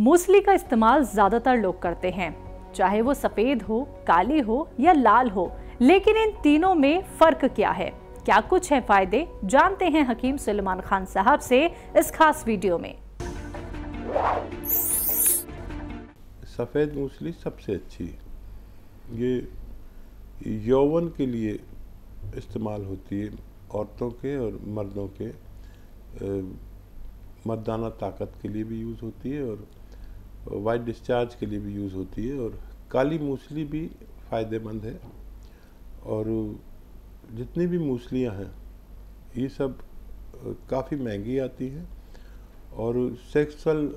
मूसली का इस्तेमाल ज्यादातर लोग करते हैं, चाहे वो सफेद हो, काली हो या लाल हो, लेकिन इन तीनों में फर्क क्या है, क्या कुछ है फायदे, जानते हैं हकीम सुलेमान खान साहब से इस खास वीडियो में। सफ़ेद मूसली सबसे अच्छी है। ये यौवन के लिए इस्तेमाल होती है, औरतों के और मर्दों के मर्दाना ताकत के लिए भी यूज़ होती है और वाइट डिस्चार्ज के लिए भी यूज़ होती है। और काली मूसली भी फ़ायदेमंद है। और जितनी भी मूसलियाँ हैं ये सब काफ़ी महंगी आती हैं और सेक्सुअल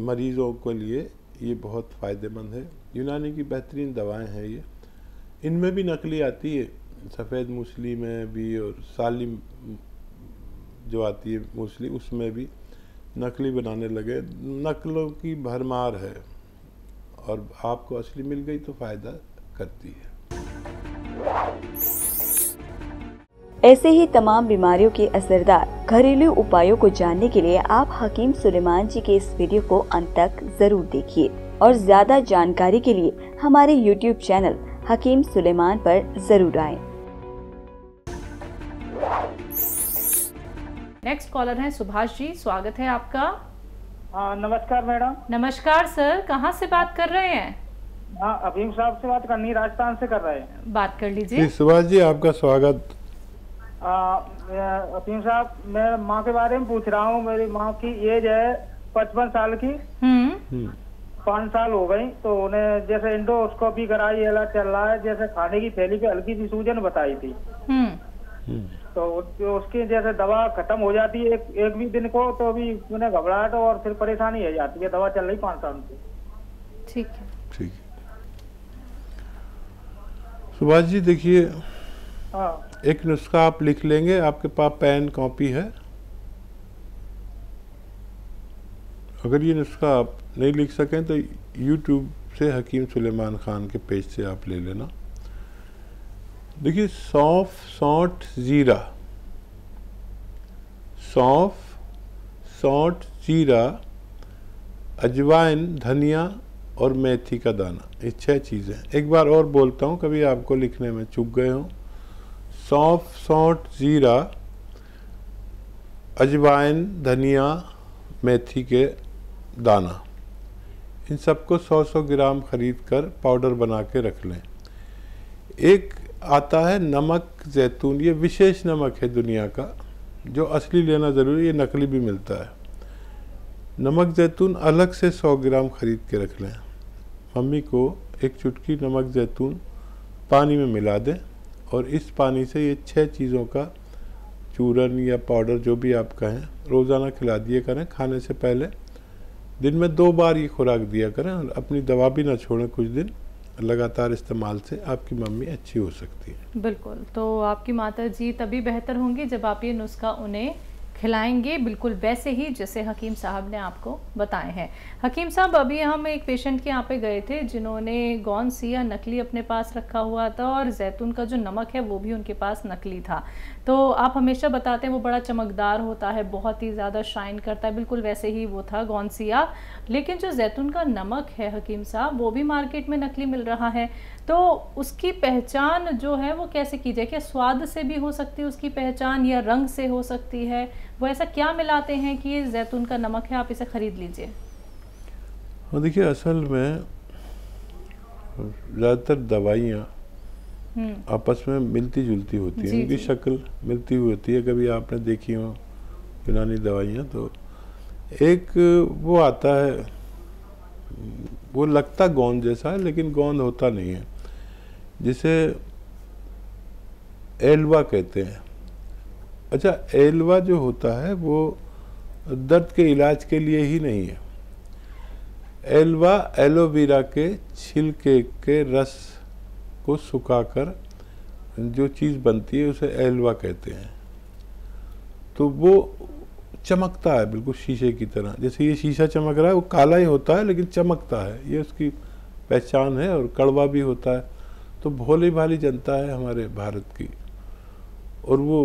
मरीज़ों के लिए ये बहुत फ़ायदेमंद है। यूनानी की बेहतरीन दवाएं हैं ये। इनमें भी नकली आती है, सफ़ेद मूसली में भी, और सालिम जो आती है मूसली उसमें भी नकली बनाने लगे। नकलों की भरमार है और आपको असली मिल गई तो फ़ायदा करती है। ऐसे ही तमाम बीमारियों के असरदार घरेलू उपायों को जानने के लिए आप हकीम सुलेमान जी के इस वीडियो को अंत तक जरूर देखिए और ज्यादा जानकारी के लिए हमारे YouTube चैनल हकीम सुलेमान पर जरूर आएं। नेक्स्ट कॉलर हैं सुभाष जी, स्वागत है आपका। नमस्कार मैडम। नमस्कार सर, कहाँ से बात कर रहे हैं? हाँ, अभीम साहब से बात करनी, राजस्थान से कर रहे हैं। बात कर लीजिए। सुभाष जी आपका स्वागत। अभीम साहब, मैं माँ के बारे में पूछ रहा हूँ। मेरी माँ की एज है 55 साल की। 5 साल हो गई, तो उन्हें जैसे इंडोस्कोपी कराई, इलाज चल रहा है। जैसे खाने की थैली पे हल्की सी सूजन बताई थी, तो उसकी जैसे दवा खत्म हो जाती है एक भी दिन को, तो अभी उन्हें घबराहट और फिर परेशानी हो जाती है। दवा चल रही 5 साल से। ठीक है, ठीक है। सुभाष जी देखिए, एक नुस्खा आप लिख लेंगे। आपके पास पेन कॉपी है? अगर ये नुस्खा आप नहीं लिख सकें तो YouTube से हकीम सुलेमान खान के पेज से आप ले लेना। देखिए, सौंफ, सौंठ, जीरा, सौंफ, सौंठ, जीरा, अजवाइन, धनिया और मेथी का दाना, ये 6 चीज़ें। एक बार और बोलता हूँ, कभी आपको लिखने में चूक गए हों। सौंफ, सौंठ, जीरा, अजवाइन, धनिया, मेथी के दाना, इन सबको 100-100 ग्राम खरीद कर पाउडर बना के रख लें। एक आता है नमक जैतून, ये विशेष नमक है दुनिया का, जो असली लेना ज़रूरी, ये नकली भी मिलता है। नमक जैतून अलग से 100 ग्राम खरीद के रख लें। मम्मी को एक चुटकी नमक जैतून पानी में मिला दें और इस पानी से ये 6 चीज़ों का चूरन या पाउडर जो भी आप कहें रोज़ाना खिला दिए करें। खाने से पहले दिन में 2 बार ये खुराक दिया करें और अपनी दवा भी ना छोड़ें। कुछ दिन लगातार इस्तेमाल से आपकी मम्मी अच्छी हो सकती है। बिल्कुल, तो आपकी माता जी तभी बेहतर होंगी जब आप ये नुस्खा उन्हें खिलाएंगे, बिल्कुल वैसे ही जैसे हकीम साहब ने आपको बताए हैं। हकीम साहब, अभी हम एक पेशेंट के यहाँ पे गए थे जिन्होंने गौन सिया नकली अपने पास रखा हुआ था और जैतून का जो नमक है वो भी उनके पास नकली था। तो आप हमेशा बताते हैं वो बड़ा चमकदार होता है, बहुत ही ज़्यादा शाइन करता है, बिल्कुल वैसे ही वो था गौन सिया। लेकिन जो जैतून का नमक है हकीम साहब, वो भी मार्केट में नकली मिल रहा है, तो उसकी पहचान जो है वो कैसे की जाए? क्या स्वाद से भी हो सकती है उसकी पहचान या रंग से हो सकती है? वो ऐसा क्या मिलाते हैं कि ये जैतून का नमक है, आप इसे खरीद लीजिए? हाँ देखिए, असल में ज़्यादातर दवाइयाँ आपस में मिलती जुलती होती हैं, उनकी शक्ल मिलती हुई होती है। कभी आपने देखी हो यूनानी दवाइयाँ, तो एक वो आता है, वो लगता गोंद जैसा है लेकिन गोंद होता नहीं है, जिसे एल्वा कहते हैं। अच्छा, एल्वा जो होता है वो दर्द के इलाज के लिए ही नहीं है। एल्वा एलोवेरा के छिलके के रस को सुखाकर जो चीज़ बनती है उसे एल्वा कहते हैं। तो वो चमकता है बिल्कुल शीशे की तरह, जैसे ये शीशा चमक रहा है, वो काला ही होता है लेकिन चमकता है, ये उसकी पहचान है। और कड़वा भी होता है। तो भोली भाली जनता है हमारे भारत की, और वो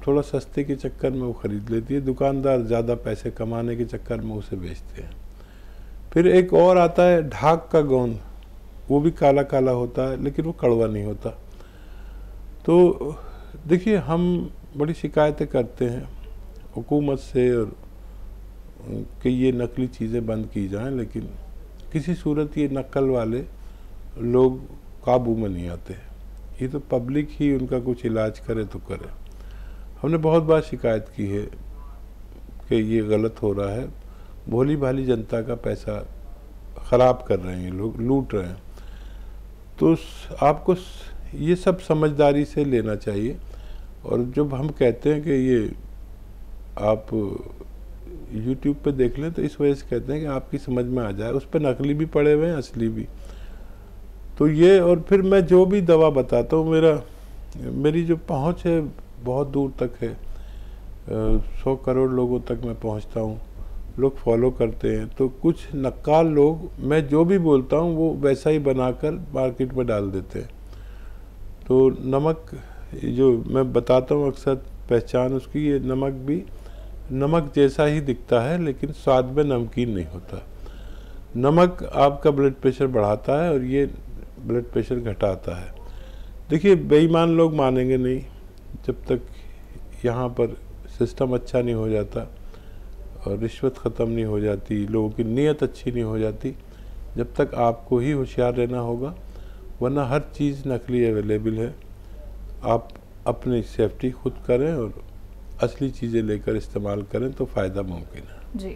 थोड़ा सस्ते के चक्कर में वो ख़रीद लेती है। दुकानदार ज़्यादा पैसे कमाने के चक्कर में उसे बेचते हैं। फिर एक और आता है ढाक का गोंद, वो भी काला काला होता है लेकिन वो कड़वा नहीं होता। तो देखिए हम बड़ी शिकायतें करते हैं हुकूमत से और कि ये नकली चीज़ें बंद की जाएं, लेकिन किसी सूरत ये नकल वाले लोग काबू में नहीं आते। ये तो पब्लिक ही उनका कुछ इलाज करे तो करे। हमने बहुत बार शिकायत की है कि ये गलत हो रहा है, भोली भाली जनता का पैसा ख़राब कर रहे हैं लोग, लूट रहे हैं। तो आपको ये सब समझदारी से लेना चाहिए। और जब हम कहते हैं कि ये आप YouTube पे देख लें तो इस वजह से कहते हैं कि आपकी समझ में आ जाए, उस पर नकली भी पड़े हुए हैं असली भी। तो ये, और फिर मैं जो भी दवा बताता हूँ, मेरी जो पहुँच है बहुत दूर तक है, 100 करोड़ लोगों तक मैं पहुँचता हूँ, लोग फॉलो करते हैं। तो कुछ नक्काल लोग मैं जो भी बोलता हूँ वो वैसा ही बनाकर मार्केट में डाल देते हैं। तो नमक जो मैं बताता हूँ अक्सर पहचान उसकी, ये नमक भी नमक जैसा ही दिखता है लेकिन स्वाद में नमकीन नहीं होता। नमक आपका ब्लड प्रेशर बढ़ाता है और ये ब्लड प्रेशर घटाता है। देखिए बेईमान लोग मानेंगे नहीं जब तक यहाँ पर सिस्टम अच्छा नहीं हो जाता और रिश्वत ख़त्म नहीं हो जाती, लोगों की नीयत अच्छी नहीं हो जाती, जब तक आपको ही होशियार रहना होगा, वरना हर चीज़ नकली अवेलेबल है। आप अपनी सेफ्टी खुद करें और असली चीज़ें लेकर इस्तेमाल करें तो फ़ायदा मुमकिन है। जी,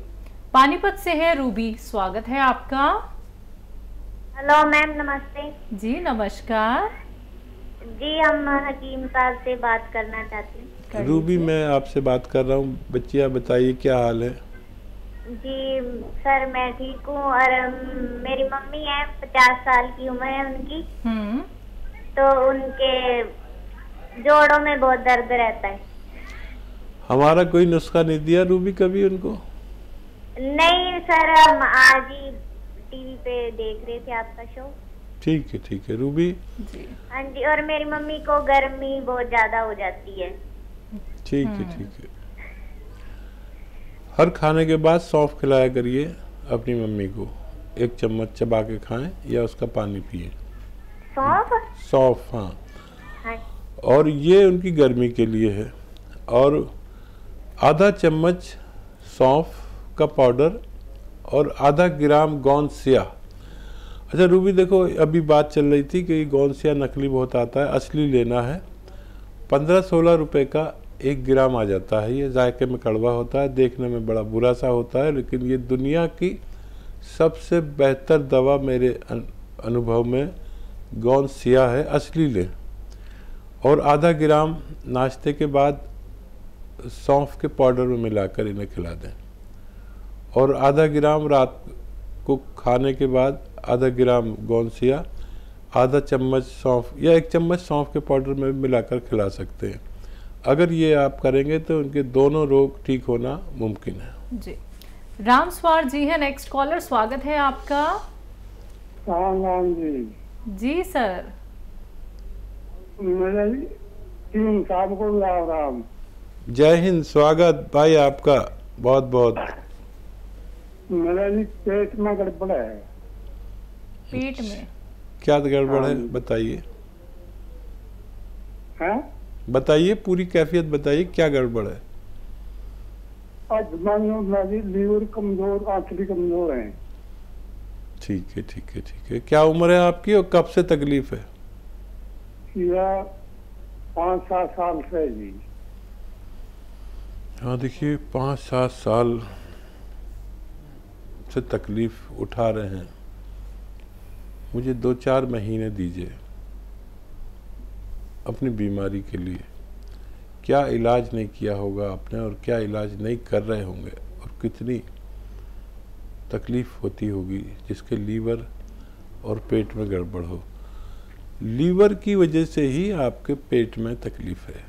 पानीपत से है रूबी, स्वागत है आपका। हेलो मैम, नमस्ते। जी नमस्कार जी, हम हकीम साहब से बात करना चाहते हैं। रूबी मैं आपसे बात कर रहा हूँ। बच्चिया बताइए क्या हाल है? जी सर, मैं ठीक हूँ और मेरी मम्मी है, 50 साल की उम्र है उनकी। तो उनके जोड़ों में बहुत दर्द रहता है। हमारा कोई नुस्खा नहीं दिया रूबी कभी उनको? नहीं सर, हम आज ही टीवी पे देख रहे थे आपका शो। ठीक है रूबी जी। हाँ जी, और मेरी मम्मी को गर्मी बहुत ज्यादा हो जाती है। ठीक है। हर खाने के बाद सौंफ खिलाया करिए अपनी मम्मी को, 1 चम्मच चबा के खाएं या उसका पानी पिए। सौंफ? हाँ। और ये उनकी गर्मी के लिए है। और आधा चम्मच सौंफ का पाउडर और आधा ग्राम गोंद सिया। अच्छा रूबी देखो, अभी बात चल रही थी कि गोंद सिया नकली बहुत आता है, असली लेना है। 15-16 रुपए का 1 ग्राम आ जाता है। ये जायके में कड़वा होता है, देखने में बड़ा बुरा सा होता है, लेकिन ये दुनिया की सबसे बेहतर दवा मेरे अनुभव में गोंद सिया है, असली लें। और आधा ग्राम नाश्ते के बाद सौंफ के पाउडर में मिलाकर इन्हें खिला दें। और आधा ग्राम रात को खाने के बाद आधा ग्राम गोंद सिया, आधा चम्मच सौंफ या 1 चम्मच सौंफ के पाउडर में मिलाकर खिला सकते हैं। अगर ये आप करेंगे तो उनके दोनों रोग ठीक होना मुमकिन है। जी, राम स्वार जी है नेक्स्ट कॉलर, स्वागत है आपका। राम जी। जी सर। साहब को राम। जय हिंद, स्वागत भाई आपका बहुत बहुत। मेरा पेट में गड़बड़ है। पेट में क्या गड़बड़ है बताइए? बताइए, पूरी कैफियत बताइए, क्या गड़बड़ है? लीवर कमजोर, आंखें कमजोर है। ठीक है। क्या उम्र है आपकी और कब से तकलीफ है? 5-7 साल से जी। हाँ देखिए, 5-7 साल से तकलीफ उठा रहे हैं। मुझे 2-4 महीने दीजिए अपनी बीमारी के लिए। क्या इलाज नहीं किया होगा आपने और क्या इलाज नहीं कर रहे होंगे और कितनी तकलीफ होती होगी जिसके लीवर और पेट में गड़बड़ हो। लीवर की वजह से ही आपके पेट में तकलीफ है।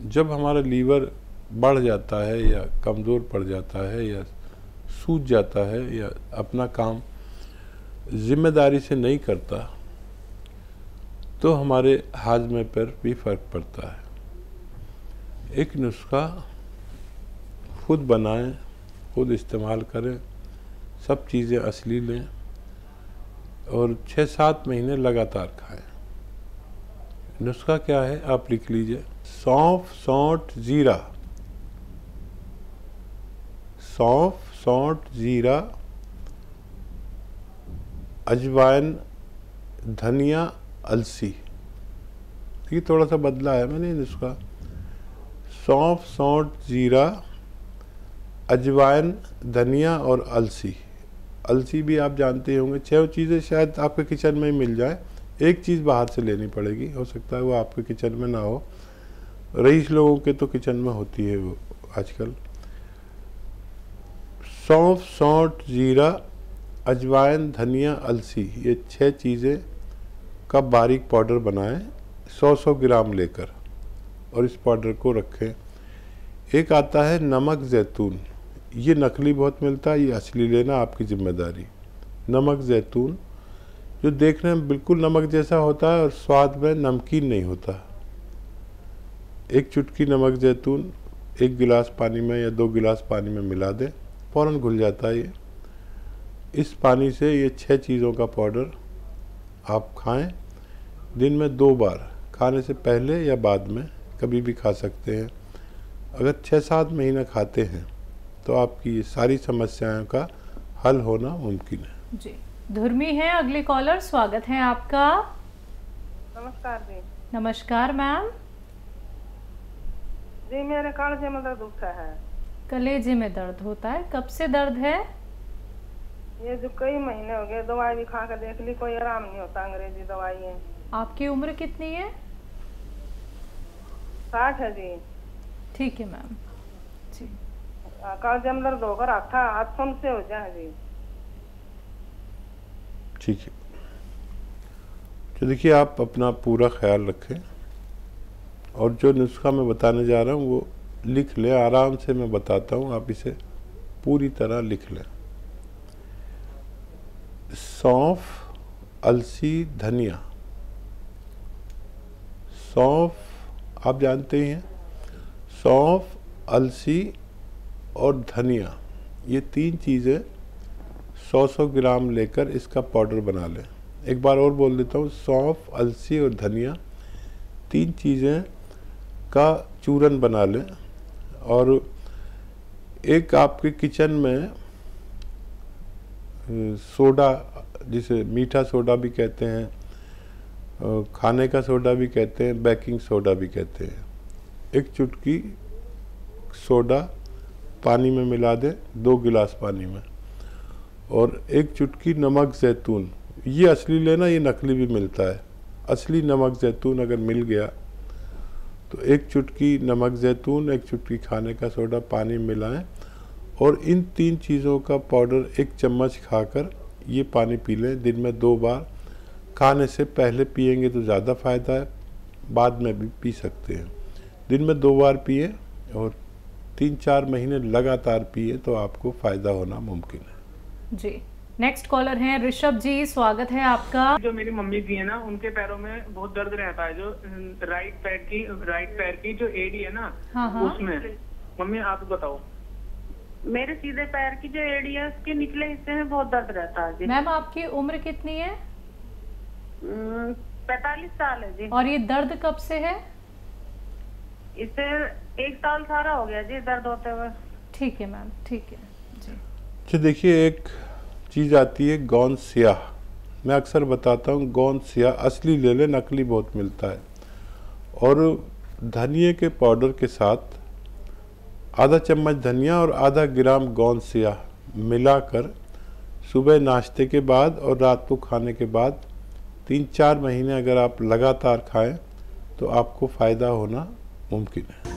जब हमारा लीवर बढ़ जाता है या कमज़ोर पड़ जाता है या सूज जाता है या अपना काम जिम्मेदारी से नहीं करता तो हमारे हाजमे पर भी फर्क पड़ता है। एक नुस्खा खुद बनाएं, खुद इस्तेमाल करें, सब चीज़ें असली लें और 6-7 महीने लगातार खाएं। नुस्खा क्या है आप लिख लीजिए। सौंफ, सौंठ, जीरा, सौंफ, सौंठ, जीरा, अजवाइन, धनिया, अलसी। ये थोड़ा सा बदला है मैंने नुस्खा। सौंफ, सौंठ, जीरा, अजवाइन, धनिया और अलसी। अलसी भी आप जानते होंगे। 6 चीज़ें शायद आपके किचन में ही मिल जाए, एक चीज़ बाहर से लेनी पड़ेगी, हो सकता है वो आपके किचन में ना हो। रईस लोगों के तो किचन में होती है वो आजकल। सौंफ, सौंठ, जीरा, अजवाइन, धनिया, अलसी, ये 6 चीज़ें का बारीक पाउडर बनाएं 100-100 ग्राम लेकर और इस पाउडर को रखें। एक आता है नमक जैतून, ये नकली बहुत मिलता है, ये असली लेना आपकी जिम्मेदारी। नमक जैतून जो देखने में बिल्कुल नमक जैसा होता है और स्वाद में नमकीन नहीं होता। 1 चुटकी नमक जैतून 1 गिलास पानी में या 2 गिलास पानी में मिला दें, फ़ौरन घुल जाता है ये। इस पानी से ये 6 चीज़ों का पाउडर आप खाएं। दिन में 2 बार, खाने से पहले या बाद में, कभी भी खा सकते हैं। अगर 6-7 महीने खाते हैं तो आपकी ये सारी समस्याओं का हल होना मुमकिन है। जी, धुर्मी है अगले कॉलर, स्वागत है आपका। नमस्कार जी। नमस्कार मैम जी, मेरे कलेजे में दर्द होता है। कलेजे में दर्द होता है, कब से दर्द है? ये जो कई महीने हो गए, दवाई भी खा कर देख ली, कोई आराम नहीं होता। अंग्रेजी दवाई है। आपकी उम्र कितनी है? 60 है जी। ठीक है मैम जी। कलेजे में दर्द होकर आता हाथ सुन से हो जाए जी। ठीक है, तो देखिए आप अपना पूरा ख्याल रखें और जो नुस्खा मैं बताने जा रहा हूँ वो लिख लें। आराम से मैं बताता हूँ, आप इसे पूरी तरह लिख लें। सौंफ, अलसी, धनिया। सौंफ आप जानते ही हैं, सौंफ, अलसी और धनिया, ये 3 चीज़ें 100-100 ग्राम लेकर इसका पाउडर बना लें। एक बार और बोल देता हूँ, सौंफ, अलसी और धनिया 3 चीज़ें का चूरन बना लें और एक आपके किचन में सोडा, जिसे मीठा सोडा भी कहते हैं, खाने का सोडा भी कहते हैं, बेकिंग सोडा भी कहते हैं, 1 चुटकी सोडा पानी में मिला दें 2 गिलास पानी में, और 1 चुटकी नमक जैतून। ये असली लेना, ये नकली भी मिलता है। असली नमक जैतून अगर मिल गया तो 1 चुटकी नमक जैतून, 1 चुटकी खाने का सोडा पानी मिलाएं और इन 3 चीज़ों का पाउडर 1 चम्मच खाकर ये पानी पी लें। दिन में 2 बार, खाने से पहले पिएंगे तो ज़्यादा फ़ायदा है, बाद में भी पी सकते हैं। दिन में 2 बार पिए और 3-4 महीने लगातार पिए तो आपको फ़ायदा होना मुमकिन है। जी, नेक्स्ट कॉलर हैं ऋषभ जी, स्वागत है आपका। जो मेरी मम्मी जी है ना, उनके पैरों में बहुत दर्द रहता है। जो राइट पैर की जो एड़ी है ना, उसमें। मम्मी आप बताओ। मेरे सीधे पैर की जो एड़ी है उसके निचले हिस्से में बहुत दर्द रहता है जी। मैम आपकी उम्र कितनी है? 45 साल है जी। और ये दर्द कब से है? इसे 1 साल सारा हो गया जी दर्द होते हुए। ठीक है मैम, ठीक है जी। अच्छा देखिए, एक चीज़ आती है गोंद स्याह। मैं अक्सर बताता हूँ गोंद स्याह असली ले लें, नकली बहुत मिलता है। और धनिए के पाउडर के साथ आधा चम्मच धनिया और आधा ग्राम गोंद स्याह मिलाकर सुबह नाश्ते के बाद और रात को खाने के बाद 3-4 महीने अगर आप लगातार खाएं तो आपको फ़ायदा होना मुमकिन है।